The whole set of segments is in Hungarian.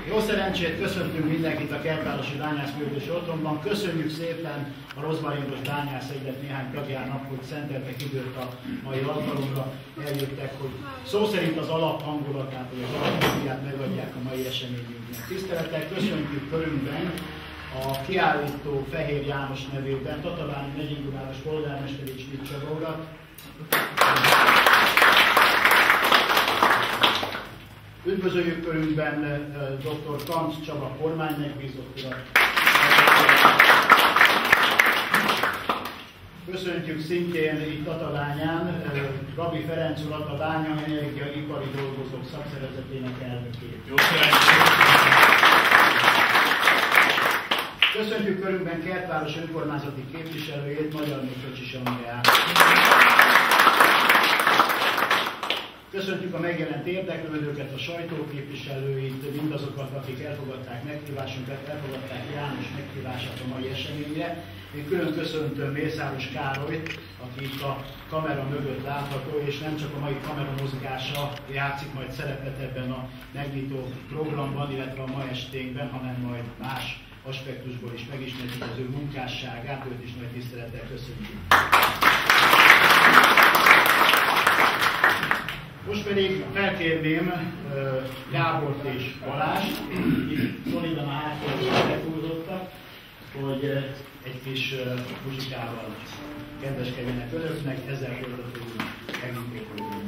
Jó szerencsét, köszöntünk mindenkit a Kertvárosi Bányászművelődési Otthonban. Köszönjük szépen a Rozmarindos Bányász Egylet néhány tagjának, hogy szenteltek időt a mai alkalomra. Eljöttek, hogy szó szerint az alaphangulatát, vagy az alaphangulatát megadják a mai eseményünknek. Tisztelettel köszöntjük körünkben a kiállító Fehér János nevében Tatabáni megyényváros polgármesteri Schmidt Csaba urat. Üdvözöljük körünkben dr. Kamsz Csaba kormánymegbízott urat. Köszöntjük szintén itt Tatabányán Gabi Ferenc urat, a Bánya Energiaipari Dolgozók Szakszervezetének elnökét. Jó szerencsét! Köszöntjük körünkben Kertváros önkormányzati képviselőjét, Magyar Miklós Andreát. Köszöntjük a megjelent érdeklődőket, a sajtóképviselőit, mindazokat, akik elfogadták meghívásunkat, elfogadták János meghívását a mai eseményre. Én külön köszöntöm Mészáros Károlyt, aki itt a kamera mögött látható, és nem csak a mai kamera mozgása játszik majd szerepet ebben a megnyitó programban, illetve a ma esténkben, hanem majd más aspektusból is megismerjük az ő munkásságát, őt is nagy tisztelettel köszönjük. Most pedig felkérném Gábort és Balást, itt szolidan a háttérben befújtottak, hogy egy kis muzsikával kedveskedjenek önöknek, ezzel folytatódunk megnyitó programot.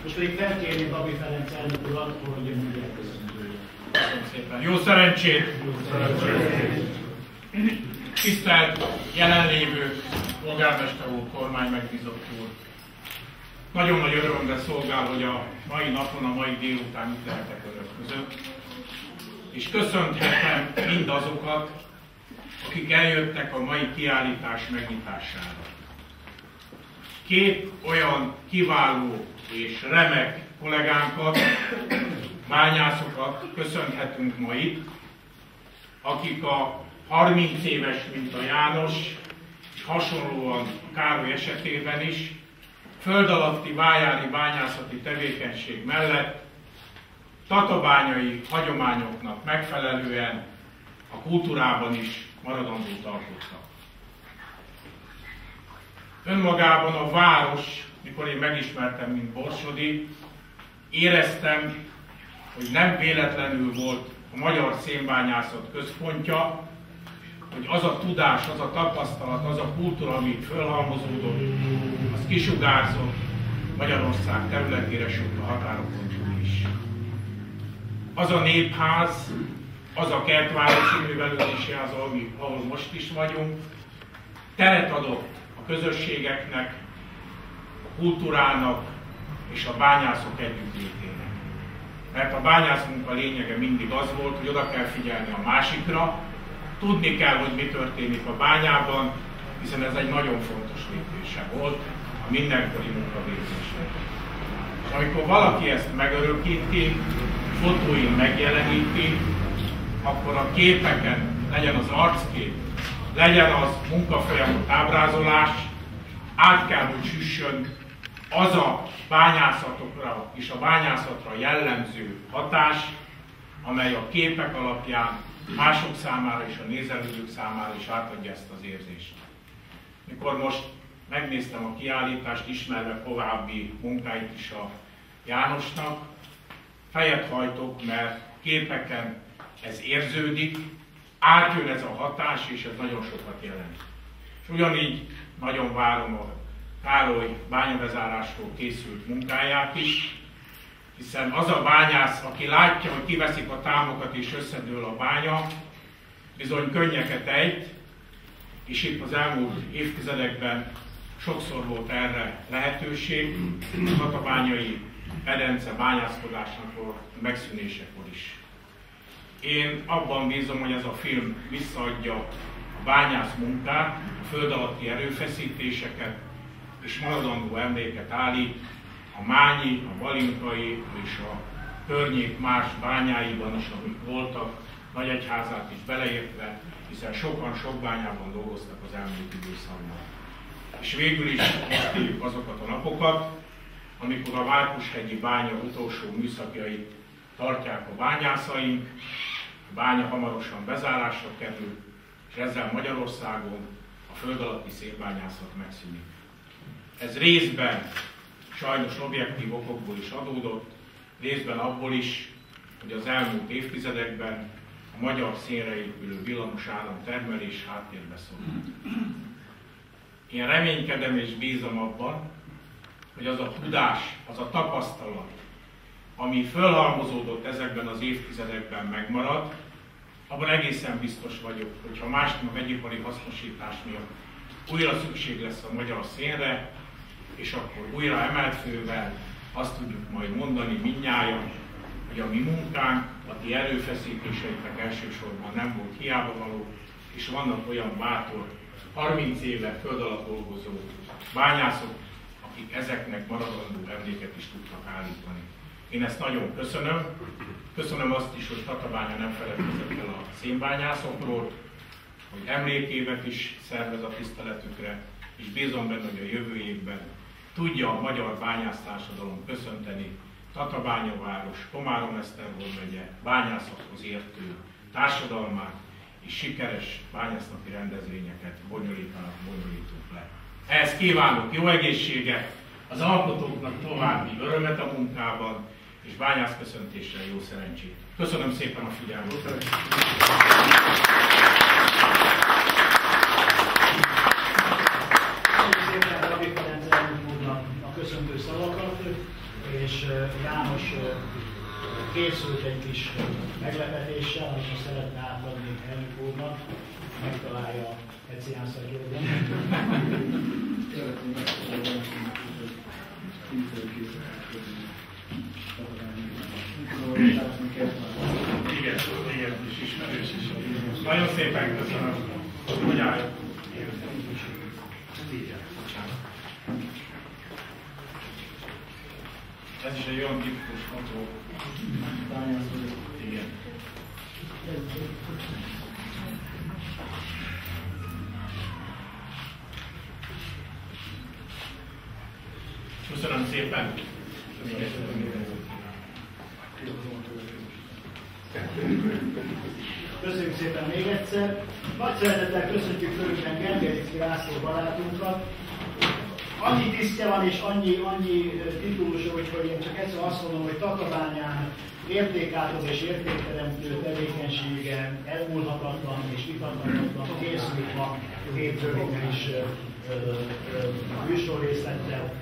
Most pedig felkérném Babi Ferenc elnök urat, hogy mondja el köszöntőjét. Köszönöm szépen. Jó szerencsét! Tisztelt jelenlévő polgármester úr, kormány megbízott úr! Nagyon nagy örömre szolgál, hogy a mai napon, a mai délután itt lehetek önök között, és köszönhetem mindazokat, akik eljöttek a mai kiállítás megnyitására. Két olyan kiváló és remek kollégánkat, bányászokat köszönhetünk ma itt, akik a 30 éves, mint a János, és hasonlóan Károly esetében is, föld alatti vájári bányászati tevékenység mellett tatabányai hagyományoknak megfelelően a kultúrában is maradandó tartottak. Önmagában a város, mikor én megismertem, mint borsodi, éreztem, hogy nem véletlenül volt a magyar szénbányászat központja, hogy az a tudás, az a tapasztalat, az a kultúra, ami fölhalmozódott, az kisugárzott Magyarország területére, sőt a határokon túl is. Az a népház, az a kertvárosi művelődési ház, ahol most is vagyunk, teret adott a közösségeknek, a kultúrának és a bányászok együttlétének. Mert a bányászmunka lényege mindig az volt, hogy oda kell figyelni a másikra, tudni kell, hogy mi történik a bányában, hiszen ez egy nagyon fontos lépése volt a mindenkori munkavégzésnek. És amikor valaki ezt megörökíti, fotóin megjeleníti, akkor a képeken, legyen az arckép, legyen az munkafolyamot ábrázolás, át kell, hogy süssön az a bányászatokra és a bányászatra jellemző hatás, amely a képek alapján mások számára és a nézelődők számára is átadja ezt az érzést. Mikor most megnéztem a kiállítást, ismerve további munkáit is a Jánosnak, fejet hajtok, mert képeken ez érződik, átjön ez a hatás, és ez nagyon sokat jelent. És ugyanígy nagyon várom a Károly bányabezárástól készült munkáját is, hiszen az a bányász, aki látja, hogy kiveszik a támokat és összedől a bánya, bizony könnyeket ejt, és itt az elmúlt évtizedekben sokszor volt erre lehetőség, a tatabányai medence bányászkodásnak a megszűnésekor is. Én abban bízom, hogy ez a film visszaadja a bányász munkát, a föld alatti erőfeszítéseket, és maradandó emléket állít a Mányi, a Balinkai és a környék más bányáiban is, amik voltak, Nagyegyházát is beleértve, hiszen sokan sok bányában dolgoztak az elmúlt időszakban. És végül is most éljük azokat a napokat, amikor a Várkushegyi bánya utolsó műszakjait tartják a bányászaink, a bánya hamarosan bezárásra kerül, és ezzel Magyarországon a föld alatti szénbányászat megszűnik. Ez részben sajnos objektív okokból is adódott, részben abból is, hogy az elmúlt évtizedekben a magyar szénre épülő villamos áramtermelés háttérbe szorult. Én reménykedem és bízom abban, hogy az a tudás, az a tapasztalat, ami fölhalmozódott ezekben az évtizedekben megmarad, abban egészen biztos vagyok, hogy ha más nem a vegyipari hasznosítás miatt újra szükség lesz a magyar szénre, és akkor újra emelt fővel azt tudjuk majd mondani mindnyájan, hogy a mi munkánk, a ti erőfeszítéseiknek elsősorban nem volt hiába való, és vannak olyan bátor, 30 éve föld alatt dolgozó bányászok, akik ezeknek maradandó emléket is tudtak állítani. Én ezt nagyon köszönöm. Köszönöm azt is, hogy Tatabánya nem feledkezett el a szénbányászokról, hogy emlékévet is szervez a tiszteletükre, és bízom benne, hogy a jövő évben tudja a magyar bányásztársadalom köszönteni Tatabánya város, Komárom-Esztergom megye bányászathoz értő társadalmát, és sikeres bányásznapi rendezvényeket bonyolítunk le. Ehhez kívánok jó egészséget, az alkotóknak további örömet a munkában, és bányászköszöntésre jó szerencsét. Köszönöm szépen a figyelmet! Köszönöm szépen Babi Ferenc elnök úrnak a köszöntő szavakat, és János készült egy kis meglepetéssel, amit most szeretne átadni elnök úrnak, megtalálja Ecián Szatyorban. Igen, is ismerős is. Nagyon szépen köszönöm, hogy állj. Ez is egy olyan tipikus fotó. Igen. Köszönöm szépen. Köszönjük szépen még egyszer. Nagy szeretettel köszöntjük körülben Gengericki László barátunkat. Annyi tisztje van és annyi titulusa, hogy én csak egyszer azt mondom, hogy Tatabányán értékátadó és értékteremtő tevékenysége elmúlhatatlan és vitathatatlan, készült ma hétfőn is műsorrészlettel,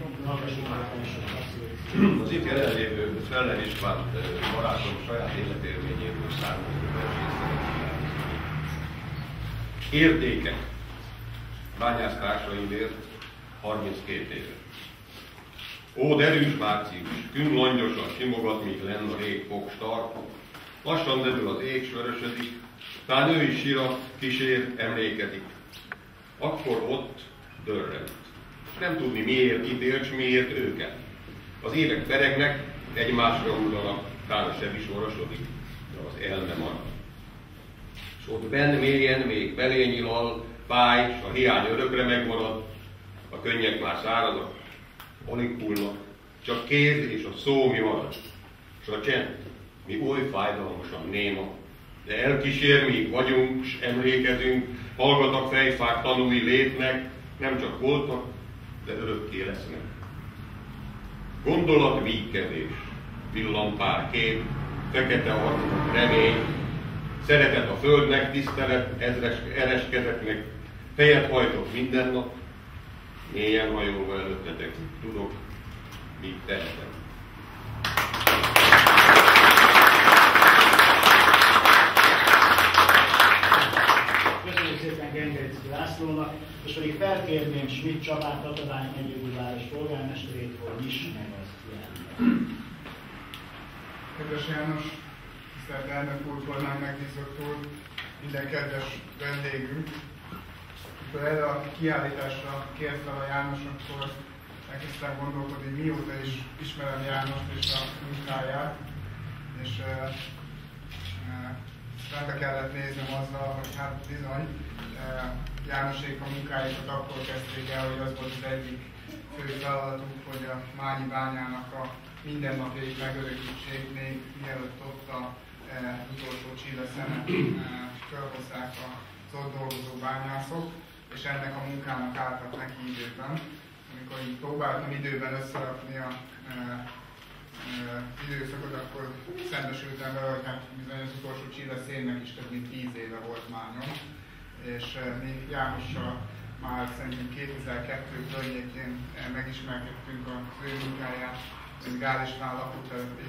Az itt jelenlévő Feller István barátom saját életélményéből származó versét szeretném. Értékek. Bányásztársaimért 32 éve. Ó, derűs március, kün langyosan simogat, míg lenn a rég fogstar. Lassan derül az ég, sörösödik, tán ő is sira, kísér, emlékezik. Akkor ott dörrent. Nem tudni miért ítélt, s miért őket. Az évek peregnek, egymásra ugranak, tán a sebi sorosodik, de az el nem marad. S ott benn mélyen még belényilal, fáj, s a hiány örökre megmarad, a könnyek már szárazak, alig hullnak, csak kéz és a szó mi marad, s a csend, mi oly fájdalmasan néma, de elkísér, míg vagyunk, s emlékezünk, hallgatak fejfák tanulni létnek, nem csak voltak, de örökké lesznek. Gondolat vígkevés, villampár kép, fekete arc, remény, szeretet a földnek, tisztelet ereskezetnek, fejet hajtok minden nap, mélyen hajolva előttetek, tudok, mit tettem. Köszönjük szépen Gengericki Lászlónak, és pedig felkérném Schmidt Csabát, Tatabány megyei polgármesterét, hogy nyissa meg az jelentet. Kedves János, tisztelt elnök úr, kormány megbízott úr, minden kedves vendégünk. Amikor erre a kiállításra kért fel a János, akkor elkezdtem gondolkodni, mióta is ismerem Jánost és a munkáját, és rendbe kellett néznem azzal, hogy hát bizony Jánosék a munkájukat akkor kezdték el, hogy az volt az egyik fő feladatuk, hogy a Mányi bányának a mindennapjait megörökítsék, még mielőtt ott az utolsó csilleszemet felhozzák az ott dolgozó bányászok, és ennek a munkának álltak neki időben. Amikor így próbáltam időben összerakni az időszakot, akkor szembesültem vele, hogy hát bizony az utolsó csilleszénnek is több mint 10 éve volt már nyom. És mi Jánossal már szerintem 2002 környékén megismerkedtünk az ő munkáját, Gál István lakótelepi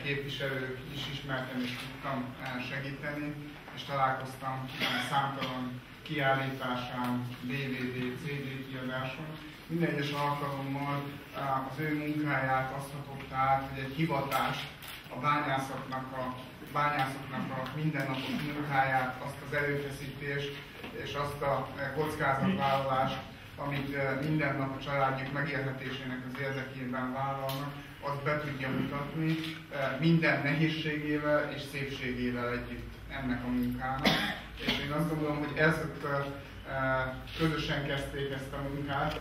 képviselők is ismertem és tudtam segíteni, és találkoztam számtalan kiállításán, DVD, CD kiadáson. Minden egyes alkalommal az ő munkáját azt hatotta át, hogy egy hivatást a bányászoknak a mindennapos munkáját, azt az erőfeszítést és azt a kockázatvállalást, amit minden nap a családjuk megélhetésének az érdekében vállalnak, azt be tudja mutatni minden nehézségével és szépségével együtt ennek a munkának. És én azt gondolom, hogy ezek közösen kezdték ezt a munkát,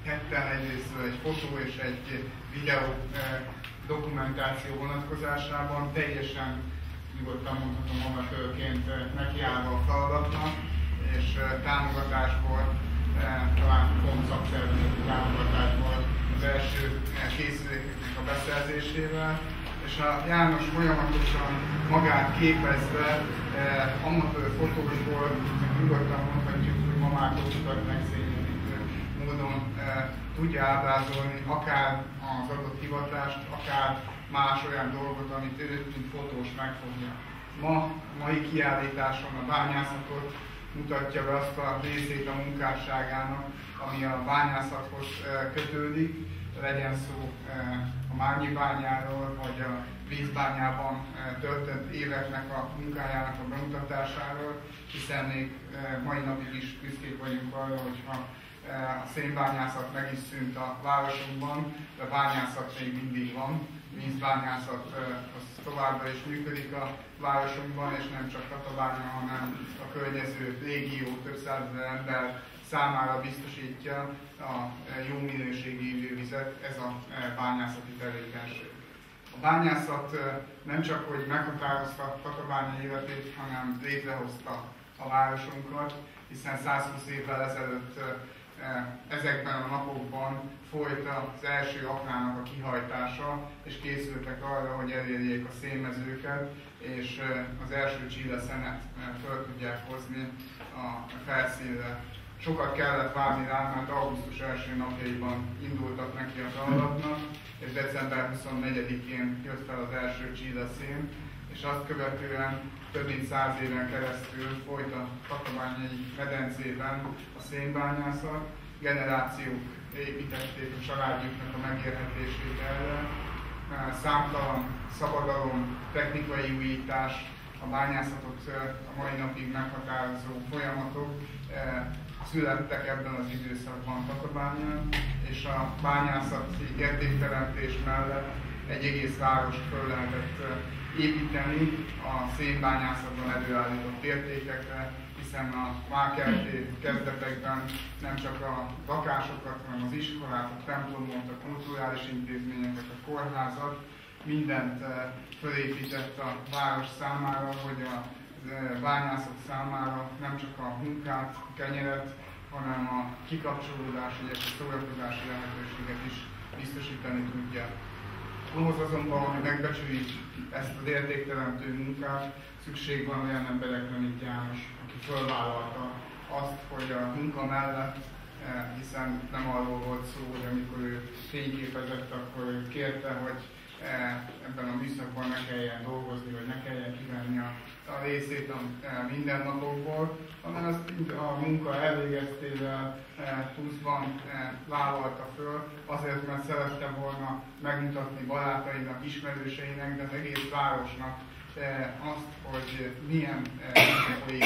ketten egyrésztről egy fotó és egy videó dokumentáció vonatkozásában, teljesen nyugodtan mondhatom amatőrként nekiállva a feladatnak, és támogatásból, talán pont szakszervezeti támogatásból az első készülékeknek a beszerzésével, és a János folyamatosan magát képezve amatőr fotósból nyugodtan mondhatjuk, hogy mamákat megszégyenítő módon tudja ábrázolni akár az adott hivatást, akár más olyan dolgot, amit ő, mint fotós megfogja. Mai kiállításon a bányászatot mutatja be azt a részét a munkásságának, ami a bányászathoz kötődik, legyen szó a Márnyi bányáról, vagy a vízbányában töltött éveknek a munkájának a bemutatásáról, hiszen még mai napig is büszkék vagyunk arra, hogyha a szénbányászat meg is szűnt a városunkban, de a bányászat még mindig van. Vízbányászat az továbbra is működik a városunkban, és nem csak Tatabánya, hanem a környező régió több százezer ember számára biztosítja a jó minőségű ivóvizet, ez a bányászati tevékenység. A bányászat nem csak hogy meghatározta Tatabánya életét, hanem létrehozta a városunkat, hiszen 120 évvel ezelőtt ezekben a napokban folyt az első aknának a kihajtása, és készültek arra, hogy elérjék a szénmezőket, és az első csilleszenet föl tudják hozni a felszínre. Sokat kellett várni rá, mert augusztus első napjaiban indultak neki a feladatnak, és december 24-én jött fel az első csilleszén, és azt követően több mint 100 éven keresztül folyt a tatabányai medencében a szénbányászat. Generációk építették a családjuknak a megélhetését erre. Számtalan szabadalom, technikai újítás, a bányászatot a mai napig meghatározó folyamatok születtek ebben az időszakban Tatabányán, és a bányászati értékteremtés mellett egy egész várost föl lehetett építeni a szénbányászatban előállított értékekre, hiszen a mákelti kezdetekben nem csak a lakásokat, hanem az iskolát, a templomot, a kulturális intézményeket, a kórházat, mindent fölépített a város számára, hogy a bányászat számára nem csak a munkát, a kenyeret, hanem a kikapcsolódási és a szórakozási lehetőséget is biztosítani tudja. Ahhoz azonban, hogy megbecsüljük ezt az értékteremtő munkát, szükség van olyan emberekre, mint János, aki fölvállalta azt, hogy a munka mellett, hiszen nem arról volt szó, hogy amikor ő fényképezett, akkor ő kérte, hogy ebben a műszakban ne kelljen dolgozni, vagy ne kelljen kivenni a részét a mindennapokból, hanem ezt a munka elvégeztével pluszban vállalta föl, azért, mert szerette volna megmutatni barátainak, ismerőseinek, de az egész városnak azt, hogy milyen folyik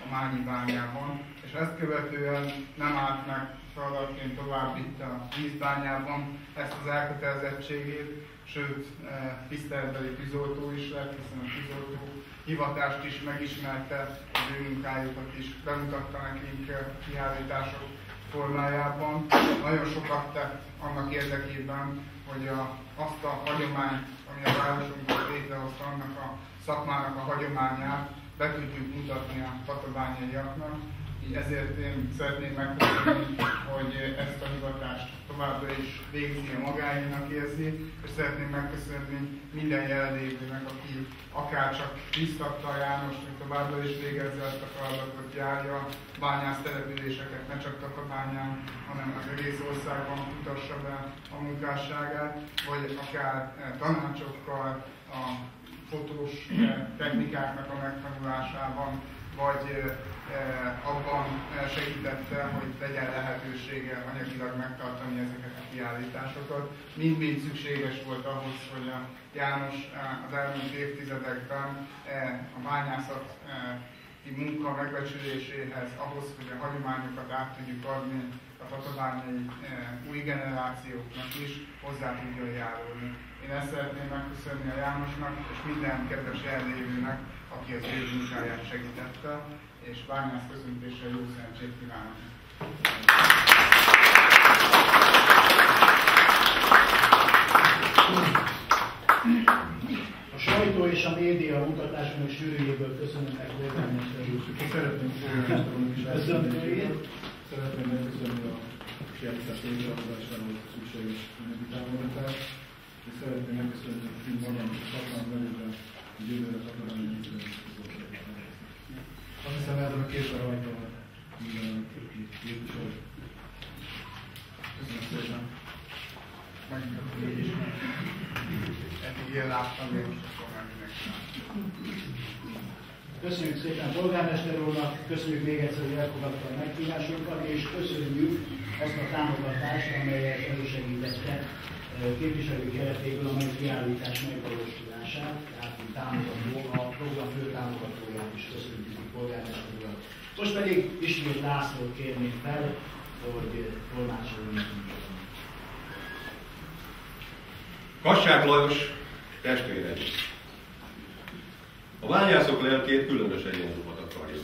a Márnyi bányában, és ezt követően nem állt meg feladatként tovább itt a vízbányában ezt az elkötelezettségét, sőt, tiszteletbeli tűzoltó is lett, hiszen a tűzoltó hivatást is megismerte, az ő munkájukat is bemutatta nekünk kiállítások formájában. Nagyon sokat tett annak érdekében, hogy azt a hagyományt, ami a városunkban létrehozta, annak a szakmának a hagyományát be tudjuk mutatni a tatabányaiaknak. Így ezért én szeretném megköszönni, hogy ezt a hivatást továbbra is végzi a magáénak érzi, és szeretném megköszönni minden jelenlévőnek, aki akárcsak biztatta a Jánost, hogy továbbra is végezze ezt a feladatot, járja bányász településeket, ne csak Tatabányán, hanem az egész országban mutassa be a munkásságát, vagy akár tanácsokkal, a fotós technikáknak a megtanulásában, vagy abban segítette, hogy legyen lehetősége anyagilag megtartani ezeket a kiállításokat. Mind-mind szükséges volt ahhoz, hogy a János az elmúlt évtizedekben a bányászati munka megbecsüléséhez, ahhoz, hogy a hagyományokat át tudjuk adni a tatabányai új generációknak is, hozzá tudjon járulni. Én ezt szeretném megköszönni a Jánosnak és minden kedves jelenlévőnek, aki az ő munkáját segítette, és bányász köszöntéssel jó szerencsét kívánok! A sajtó és a média mutatásának sűrűjéből köszönöm meg polgármester úr. Szeretném fogadni Köszöntöjét. Szeretném megköszönni a kiállítás létrehozásához szükséges anyagi támogatást, és szeretném megköszönni a film magam és a szakmám nevében, hogy jövőre Tatabányi incidens közösséget elhelyezni. Azt hiszem, ezen a képen rajta minden képviselő. Köszönöm szépen! Köszönjük szépen polgármester úrnak, köszönjük még egyszer, hogy elfogadta a meghívásunkat, és köszönjük azt a támogatást, amelyet elősegítette képviselők keretéből, amely kiállítás megvalósulását, tehát a program fő támogatóját is köszönjük a polgármester úrnak. Most pedig ismét Lászlót kérnék fel, hogy tolmácsoljon nekünk. Kassák Lajos testvérei. A bányászok lelkét különösen Jézukat akarja.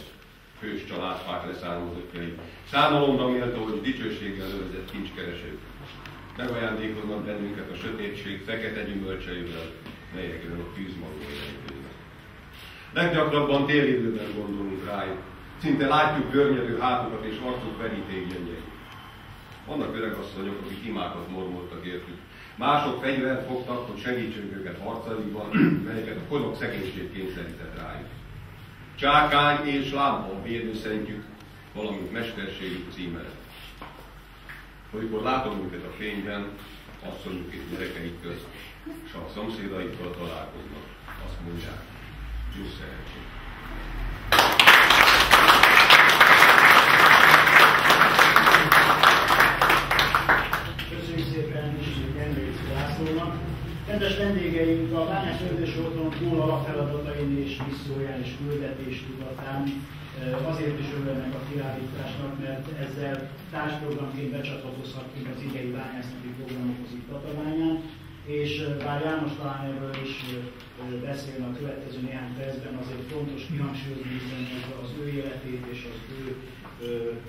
Hős családfák leszármazottjai. Számolomra méltó, hogy dicsőséggel övezett kincskeresők. Megajándékoznak bennünket a sötétség fekete gyümölcseivel, melyekről a tűzmagok jelentőznek. Leggyakrabban télidőben gondolunk rájuk. Szinte látjuk görnyedő hátukat és arcuk verítékgyöngyeit. Vannak öregasszonyok, akik imákat mormoltak értük. Mások fegyvert fogtak, hogy segítsék őket harcaikban, melyeket a kozok szegénység kényszerített rájuk. Csákány és lámpa a védőszentjük, valamint mesterségük címere. Amikor látom őket a fényben, asszonyuk és gyerekeik közt, s a szomszédaikkal találkoznak, azt mondják, jó szerencsét. Köszönjük szépen Endréci Lászlónak. Kedves vendégeink, a Bányász Ördösi Otthon túl alapfeladatain és misszióján és küldetés tudatán azért is örülnek a kiállításnak, mert ezzel társprogramként becsatlakozhattunk az idei bányászati programokhoz itt Tatabányán, és bár János talán erről is beszélne a következő néhány percben, azért fontos kihangsúlyozni, hiszen ez az ő életét és az ő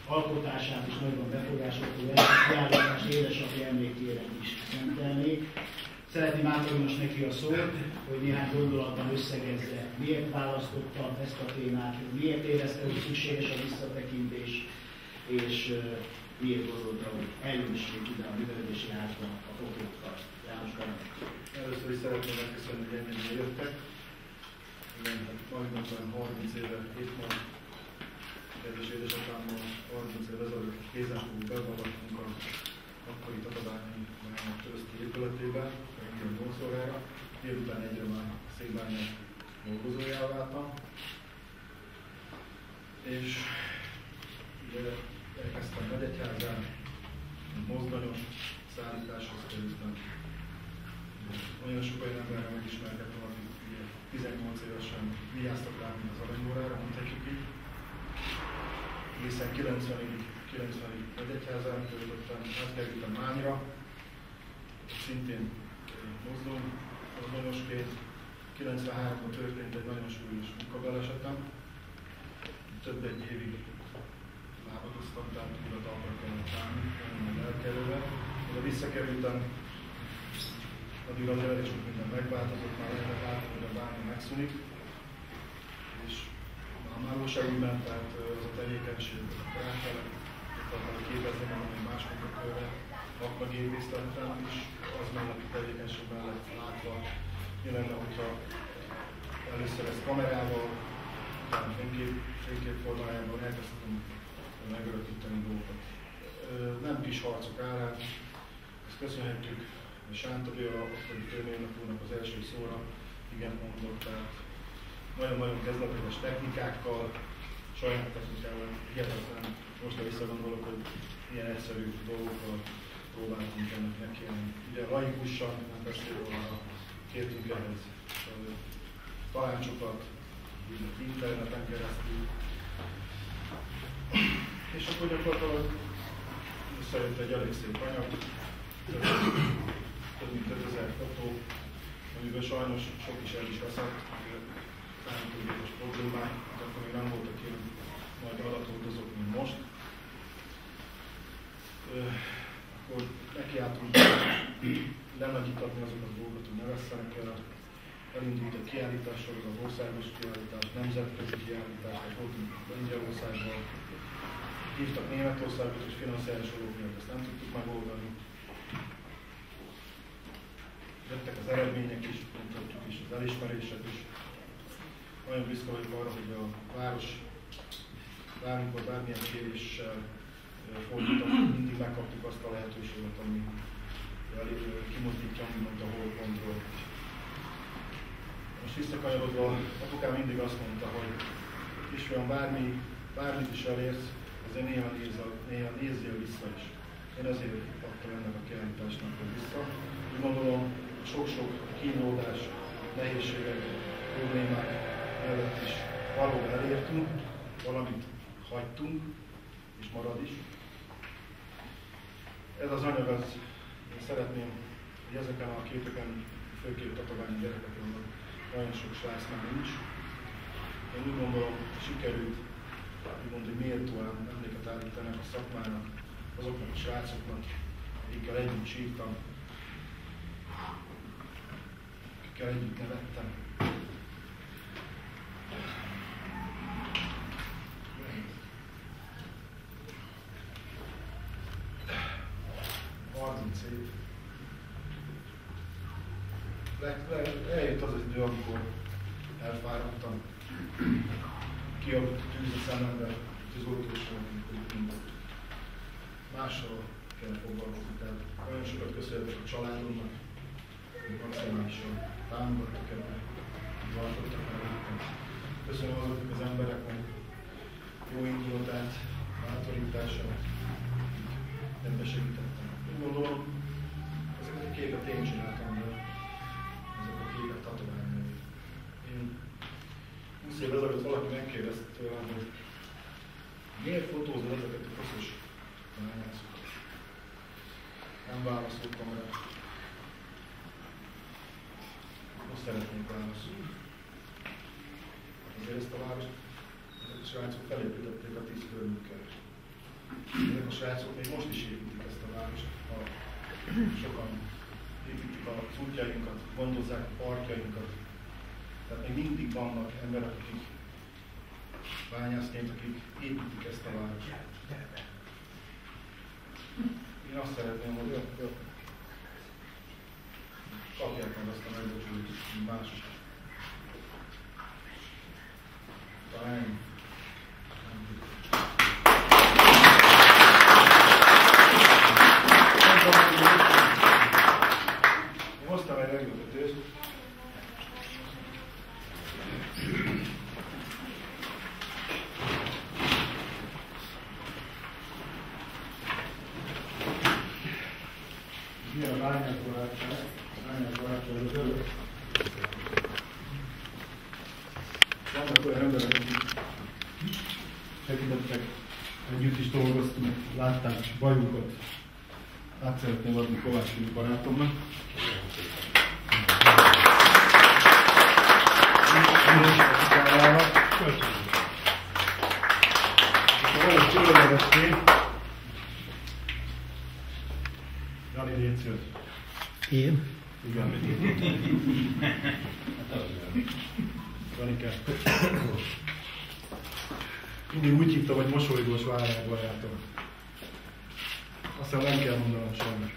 alkotását is nagyon befogásolható kiállítás édesapja emlékére is szentelnék. Szeretném átadni neki a szót, hogy néhány gondolatban összegezze, miért választotta ezt a témát, miért érezte, hogy szükséges a visszatekintés, és miért gondolta, hogy eljön is ide a művelődési házba a fotókkal. János Karan. Először is szeretném megköszönni, hogy ennyire jöttek. Igen, majdnem 30 éve itt van. Kedves édesapámmal 30 éve ezelőtt kézenfogó bevallattunk az akkori tatabányi közti épületébe, minden 8 órára. Délután egyre már Székbányán dolgozójává váltam. És ugye elkezdtem Megyegyházán, mozdonyos szállításhoz kerültem. Nagyon sok olyan emberrel megismerkedtem, akik 18 évesen vigyáztak rá, mint az aranyórára, mondhatjuk így. Egészen 90-ig Megyegyházán töltöttem, átkerültem Mányra, szintén mozdonyosként. 93-ban történt egy nagyon súlyos munkabalesetem. Több egy évig lábadoztam, tehát újra talpra kellett állni, nagyon elkerülve. Oda visszakerültem, addig az elég sok minden megváltozott, már lehetett látni, hogy a bánya megszűnik. És a málóságban, tehát az a tevékenység, rá kellett képezni magam egy más munkakörre, aknagépésztettem, és az melletti tevékenység mellett látva mi lenne, hogyha először ezt kamerával, utána fénykép formájában elkezdtem megörökíteni dolgokat. Nem kis harcok árán, ezt köszönhetjük Sánta Béla, akkori főmérnök úrnak az első szóra igen mondott, tehát nagyon-nagyon kezdetleges technikákkal, saját technikával, hihetetlen, most visszagondolok, hogy milyen egyszerű dolgokkal próbáltunk ennek nekiállni. Ugye laikusan, nem beszélve arra, kértünk ehhez tanácsokat, interneten keresztül. És akkor gyakorlatilag összejött egy elég szép anyag, több mint 5000 fotó, amiből sajnos sok is el is veszett, számítógépes problémák, akkor még nem voltak ilyen nagy adathordozók, mint most. Akkor nekiálltunk lenagyítatni azokat a dolgokat, hogy ne vesszenek el. Elindult egy kiállításról, az országos kiállítás, nemzetközi kiállítás, vagy voltunk Lengyelországban. Hívtak Németországot, és financiális olókért ezt nem tudtuk megoldani. Jöttek az eredmények is, mondhatjuk is, az elismerések is. Nagyon büszke vagyok arra, hogy a város bármikor bármilyen kéréssel fordultak, mindig megkaptuk azt a lehetőséget, ami kimozdítja úgymond a holpontról. És visszakanyarodva, apukám mindig azt mondta, hogy kisfiam, bármit is elérsz, azért néha nézzél vissza is. Én ezért adtam ennek a kiállításnak vissza. Úgy gondolom, sok-sok kínlódás, nehézségek, problémák mellett is valóban elértünk, valamit hagytunk, és marad is. Ez az anyag, én szeretném, hogy ezeken a képeken, főképp tatabányi gyerekek vannak, nagyon sok srácnak nincs. Én úgy gondolom, sikerült, úgymond, hogy méltóan emléket állítani a szakmának, azoknak a srácoknak, akikkel együtt sírtam, akikkel együtt nevettem. Eljött az idő, amikor elfáradtam, kiadott a tűz a szemembe, tűzoltósra, mint mással kell foglalkozni. Tehát nagyon sokat köszönhetek a családomnak, hogy maximálisan támogattak ebben, tartottak előttem. Köszönöm azoknak az embereknek jó indulatát, bátorítását, ebben segítettem. Úgy gondolom, ezeket a képet én csináltam, de ezek a képek tatoványok. Én 20 évvel ezelőtt valaki megkérdezte tőlem, hogy miért fotózod ezeket a koszos bányászokat? Nem válaszoltam rá. Most szeretnék válaszolni. Azért ezt a várost, ezek a srácok felépítették a 10 környékkel. Ezek a srácok még most is építik ezt a várost. Sokan építik az útjainkat, gondozzák a parkjainkat. Tehát még mindig vannak emberek, akik bányászként, akik építik ezt a várost. Én azt szeretném, hogy ők kapják meg azt a megbecsülést, mint más. Talán hoztam egy megmutatőt. Milyen a bányászbarátság az örök. Vannak olyan emberek, akik segítettek, együtt is dolgoztunk, látták bajunkat. Át szeretném adni Kovács Filip barátomnak. Valahogy csillagolgatni. Jani, légy szíves. Én? Igen. Janike. Mindig úgy hívtam, hogy mosolygós váránybarátom. Aztán nem kell mondanom sajnos.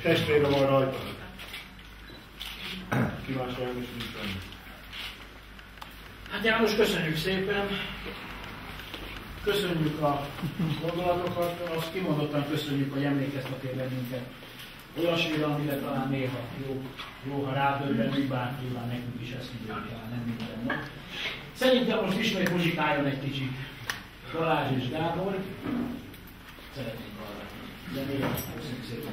Testvére van rajta. Kíváncsi vagyok is mit tenni. Hát János, köszönjük szépen. Köszönjük a gondolatokat, azt kimondottan köszönjük, hogy emlékeztetél bennünket olyasmire, amire talán néha jó ha rádöbbenünk, bár nyilván nekünk is eszünk, talán nem minden nap. Szerintem most ismét muzsikáljon egy kicsit Balázs és Gábor. Szeretnénk hallgatni. De még köszönjük szépen.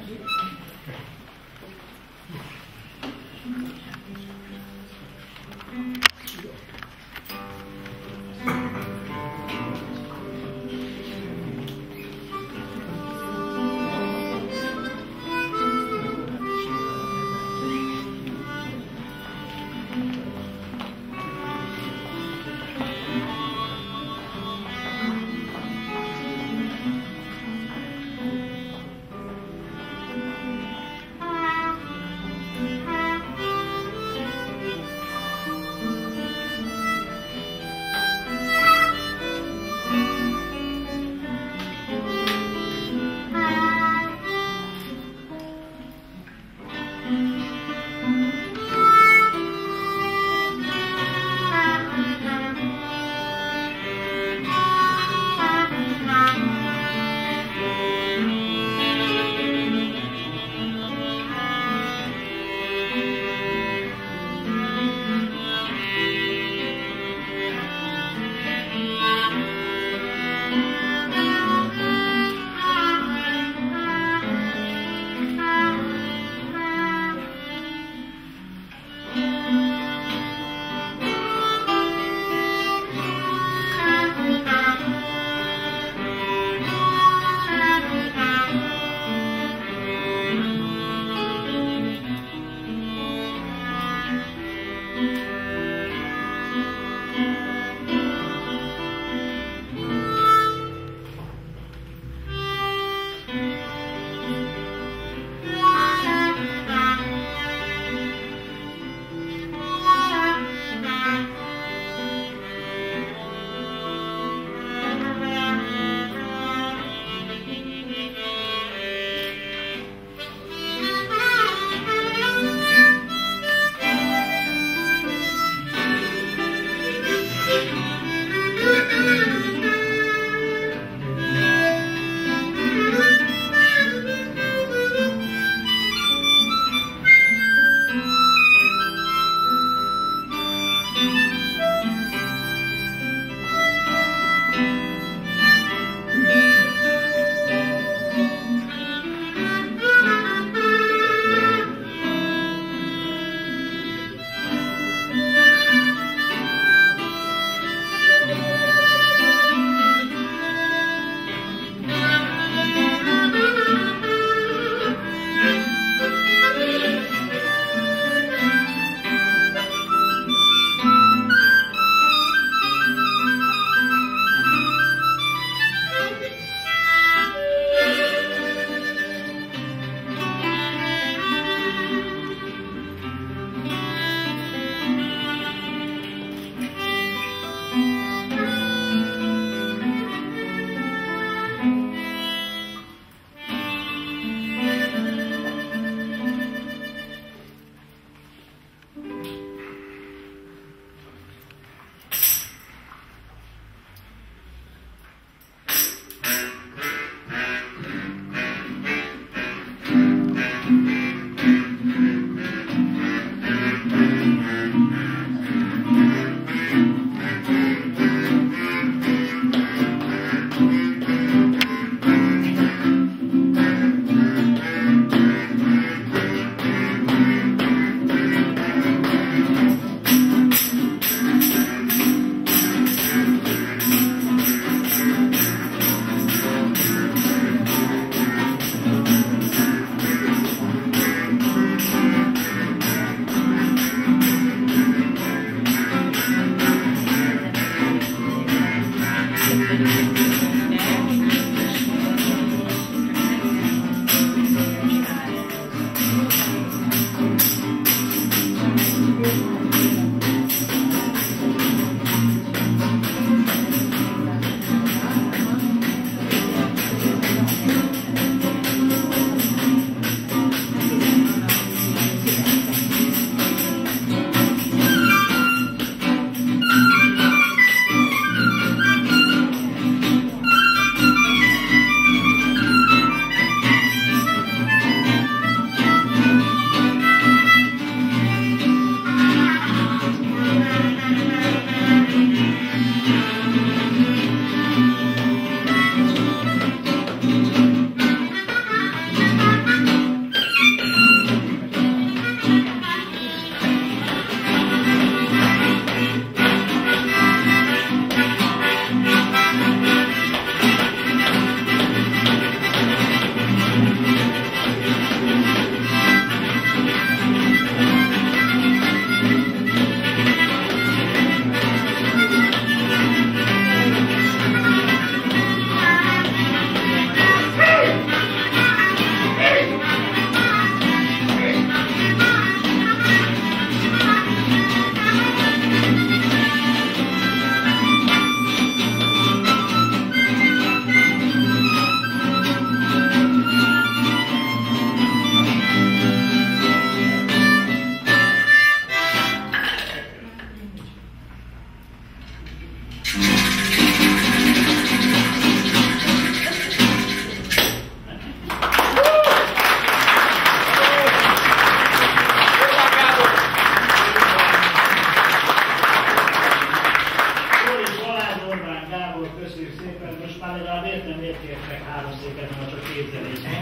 úr, köszönjük szépen. Most már legalább nem értek 3 széket, mert csak képzelés van.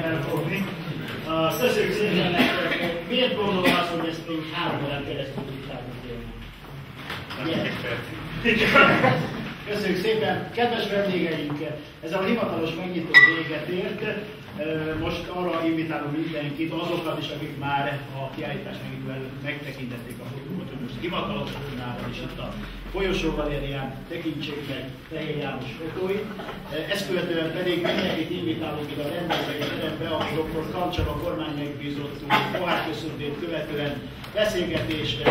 Elfogni. Köszönjük szépen, miért gondolom azt, hogy ezt még 3 órán keresztül tudták beszélni? Köszönjük szépen! Kedves vendégeink, ezzel a hivatalos megnyitó véget ért. Most arra invitálom mindenkit, azokat is, akik már a kiállítás megnyitó előtt megtekintették a fotókat, hogy most hivatalos formában is itt a Folyosó Galérián tekintsék meg Fehér János fotóit. Ezt követően pedig mindenkit invitálunk ide a rendezvényterembe, ahol dr. Kancsaba kormány megbízott pohárköszöntét követően beszélgetésre,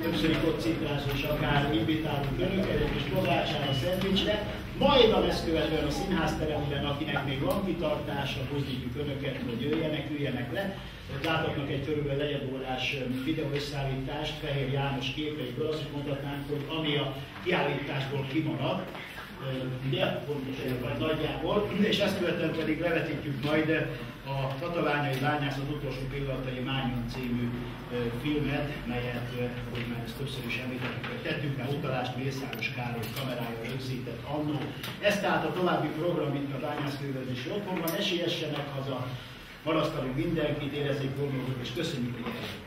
többszöri koccitrásra is akár invitálunk önöket, és fogására, szendvicsre. Majd ezt követően a színházteremben, akinek még van kitartása, buzdítjuk önöket, hogy üljenek le. Ott láthatnak egy körülbelül 4 órás videóösszeállítást Fehér János képeiből, azt mondhatnánk, hogy ami a kiállításból kimaradt, ugye, pontosan vagy nagyjából, és ezt követően pedig levetítjük majd a katalányai bányászat utolsó pillanatai Mányon című filmet, melyet, hogy már ezt többször is említettük, tettünk rá utalást, Mészáros Károly kamerája rögzített annó. Ez tehát a további program itt a Bányászművelődési Otthonban, ne siessenek haza, marasztalunk mindenkit, érezzék gondolatot, és köszönjük, hogy eljöttek.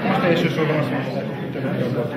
Most elsősorban azt mondom, hogy